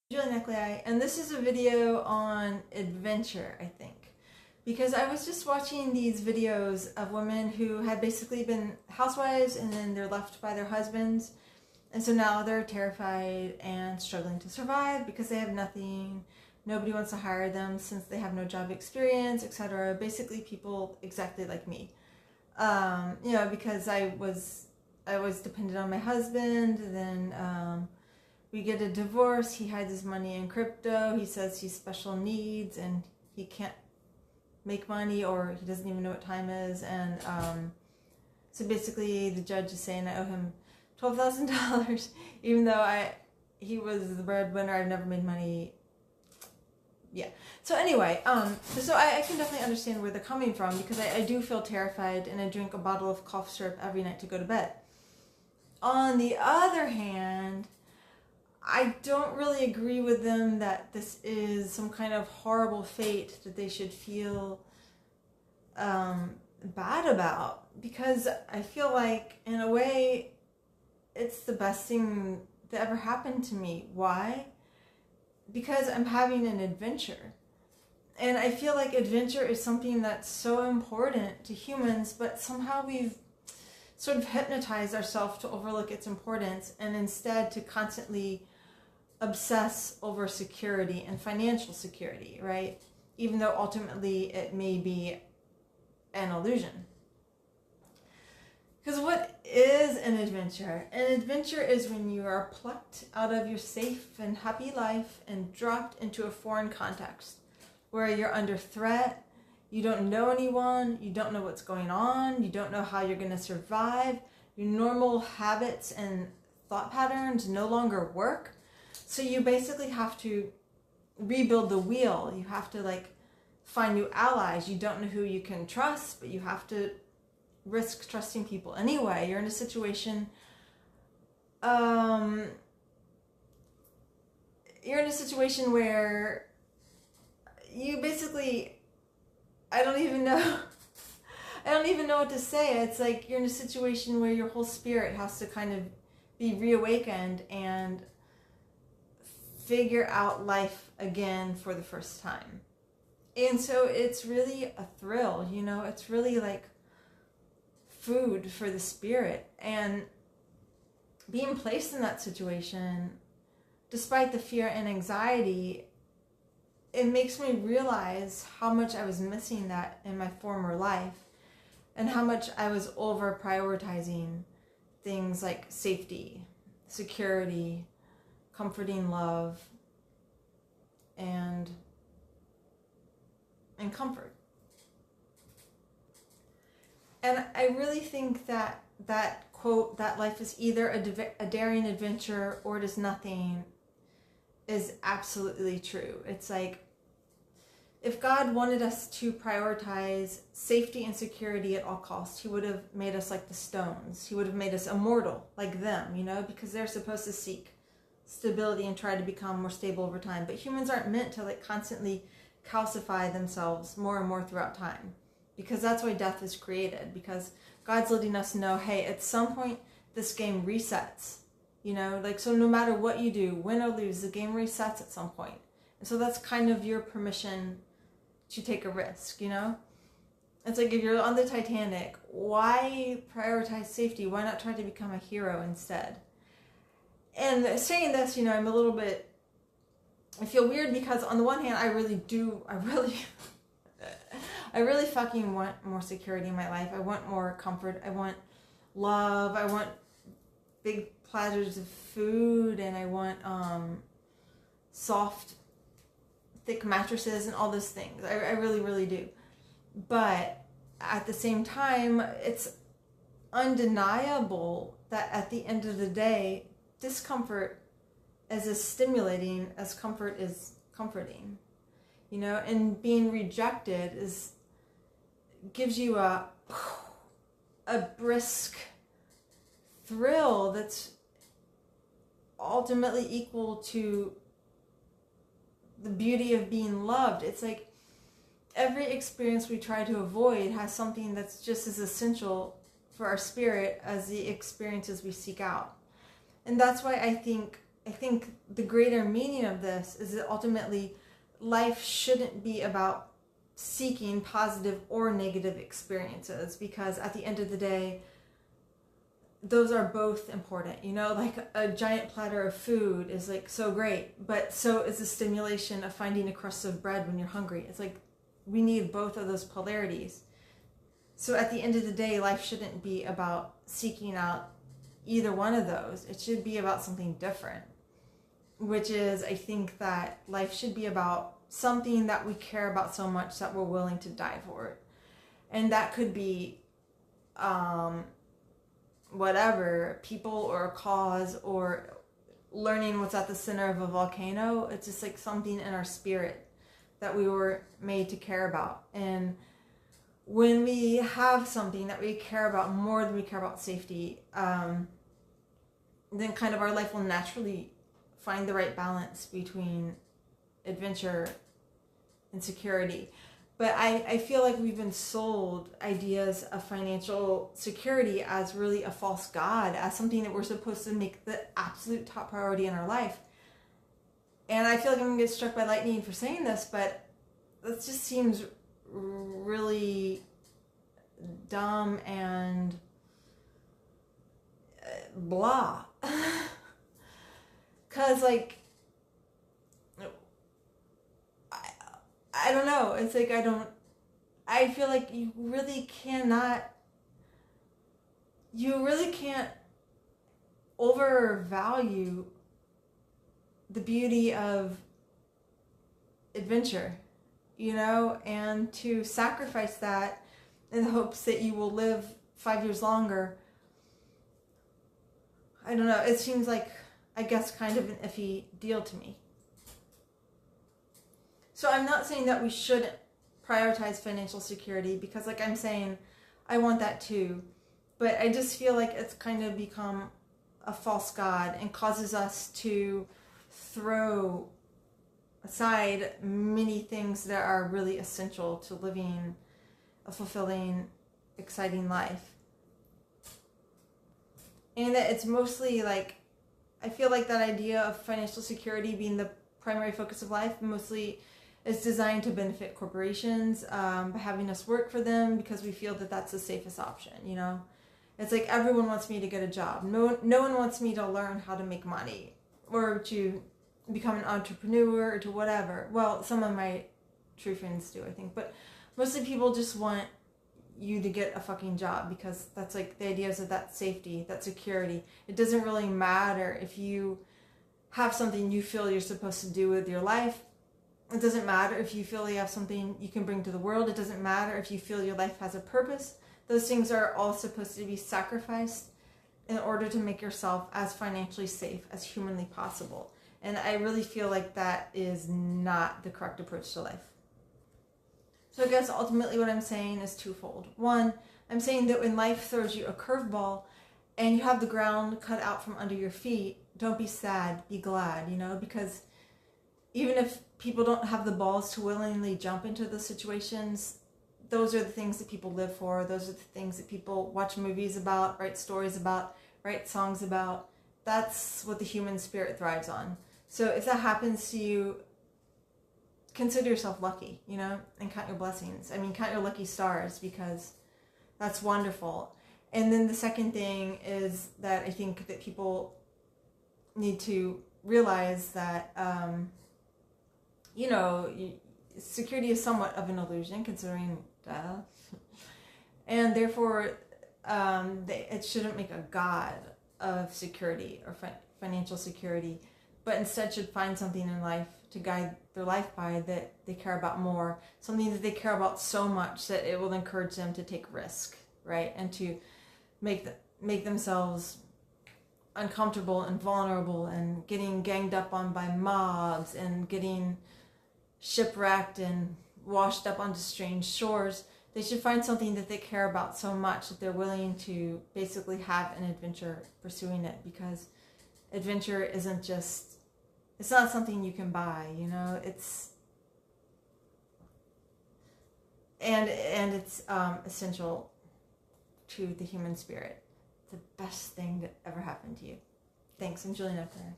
Julie Neckley, and this is a video on adventure, I think. Because I was just watching these videos of women who had basically been housewives and then they're left by their husbands. And so now they're terrified and struggling to survive because they have nothing. Nobody wants to hire them since they have no job experience, etc. Basically people exactly like me. Because I was dependent on my husband, and then we get a divorce. He hides his money in crypto. He says he's special needs and he can't make money, or he doesn't even know what time is. And so basically the judge is saying I owe him $12,000, even though he was the breadwinner. I've never made money. Yeah. So anyway, so I can definitely understand where they're coming from, because I do feel terrified, and I drink a bottle of cough syrup every night to go to bed. On the other hand, I don't really agree with them that this is some kind of horrible fate that they should feel bad about, because I feel like, in a way, it's the best thing that ever happened to me. Why? Because I'm having an adventure. And I feel like adventure is something that's so important to humans, but somehow we've sort of hypnotized ourselves to overlook its importance, and instead to constantly obsess over security and financial security, right? Even though ultimately it may be an illusion. Because what is an adventure? An adventure is when you are plucked out of your safe and happy life and dropped into a foreign context where you're under threat, you don't know anyone, you don't know what's going on, you don't know how you're going to survive, your normal habits and thought patterns no longer work. So you basically have to rebuild the wheel. You have to find new allies. You don't know who you can trust, but you have to risk trusting people anyway. You're in a situation where you basically, I don't even know what to say. It's like you're in a situation where your whole spirit has to kind of be reawakened and figure out life again for the first time. And so it's really a thrill, it's really like food for the spirit. And being placed in that situation, despite the fear and anxiety, it makes me realize how much I was missing that in my former life, and how much I was over prioritizing things like safety, security, comforting love, and comfort. And I really think that quote, that life is either a daring adventure or it is nothing, is absolutely true. It's like, if God wanted us to prioritize safety and security at all costs, he would have made us like the stones. He would have made us immortal like them, because they're supposed to seek stability and try to become more stable over time. But humans aren't meant to constantly calcify themselves more and more throughout time, because that's why death is created, because God's letting us know, hey, at some point this game resets, so no matter what you do, win or lose, the game resets at some point. And so that's kind of your permission to take a risk, It's like, if you're on the Titanic, why prioritize safety? Why not try to become a hero instead? And saying this, I feel weird, because on the one hand, I really fucking want more security in my life. I want more comfort. I want love. I want big platters of food, and I want soft, thick mattresses and all those things. I really, really do. But at the same time, it's undeniable that at the end of the day, discomfort is as stimulating as comfort is comforting, and being rejected gives you a brisk thrill that's ultimately equal to the beauty of being loved. It's like every experience we try to avoid has something that's just as essential for our spirit as the experiences we seek out. And that's why I think I think the greater meaning of this is that ultimately life shouldn't be about seeking positive or negative experiences, because at the end of the day, those are both important. You know, like a giant platter of food is like so great, but so is the stimulation of finding a crust of bread when you're hungry. It's like we need both of those polarities. So at the end of the day, life shouldn't be about seeking out either one of those. It should be about something different, which is, I think that life should be about something that we care about so much that we're willing to die for it. And that could be whatever, people or a cause or learning what's at the center of a volcano. It's just like something in our spirit that we were made to care about. And when we have something that we care about more than we care about safety, then kind of our life will naturally find the right balance between adventure and security. But I feel like we've been sold ideas of financial security as really a false god, as something that we're supposed to make the absolute top priority in our life. And I feel like I'm going to get struck by lightning for saying this, but that just seems really dumb and blah. Because, like, I don't know. It's like I feel like you really can't overvalue the beauty of adventure, you know, and to sacrifice that in the hopes that you will live 5 years longer. I don't know. It seems like, I guess, kind of an iffy deal to me. So I'm not saying that we shouldn't prioritize financial security, because, like I'm saying, I want that too. But I just feel like it's kind of become a false god and causes us to throw aside many things that are really essential to living a fulfilling, exciting life. And that it's mostly like, I feel like that idea of financial security being the primary focus of life mostly is designed to benefit corporations by having us work for them because we feel that that's the safest option, you know? It's like everyone wants me to get a job. No one wants me to learn how to make money or to become an entrepreneur or to whatever. Well, some of my true friends do, I think. But mostly people just want you to get a fucking job because that's like the ideas of that safety, that security. It doesn't really matter if you have something you feel you're supposed to do with your life. It doesn't matter if you feel you have something you can bring to the world. It doesn't matter if you feel your life has a purpose. Those things are all supposed to be sacrificed in order to make yourself as financially safe as humanly possible. And I really feel like that is not the correct approach to life. So I guess ultimately what I'm saying is twofold. One, I'm saying that when life throws you a curveball and you have the ground cut out from under your feet, don't be sad, be glad, you know, because even if people don't have the balls to willingly jump into the situations, those are the things that people live for. Those are the things that people watch movies about, write stories about, write songs about. That's what the human spirit thrives on. So if that happens to you, consider yourself lucky, you know, and count your blessings. I mean, count your lucky stars, because that's wonderful. And then the second thing is that I think that people need to realize that, you know, security is somewhat of an illusion, considering death. And therefore, it shouldn't make a god of security or financial security, but instead should find something in life to guide their life by that they care about more, something that they care about so much that it will encourage them to take risk, right? And to make themselves uncomfortable and vulnerable and getting ganged up on by mobs and getting shipwrecked and washed up onto strange shores. They should find something that they care about so much that they're willing to basically have an adventure pursuing it, because adventure isn't just, it's not something you can buy, you know, it's essential to the human spirit. The best thing that ever happened to you. Thanks. I'm Julian Epler.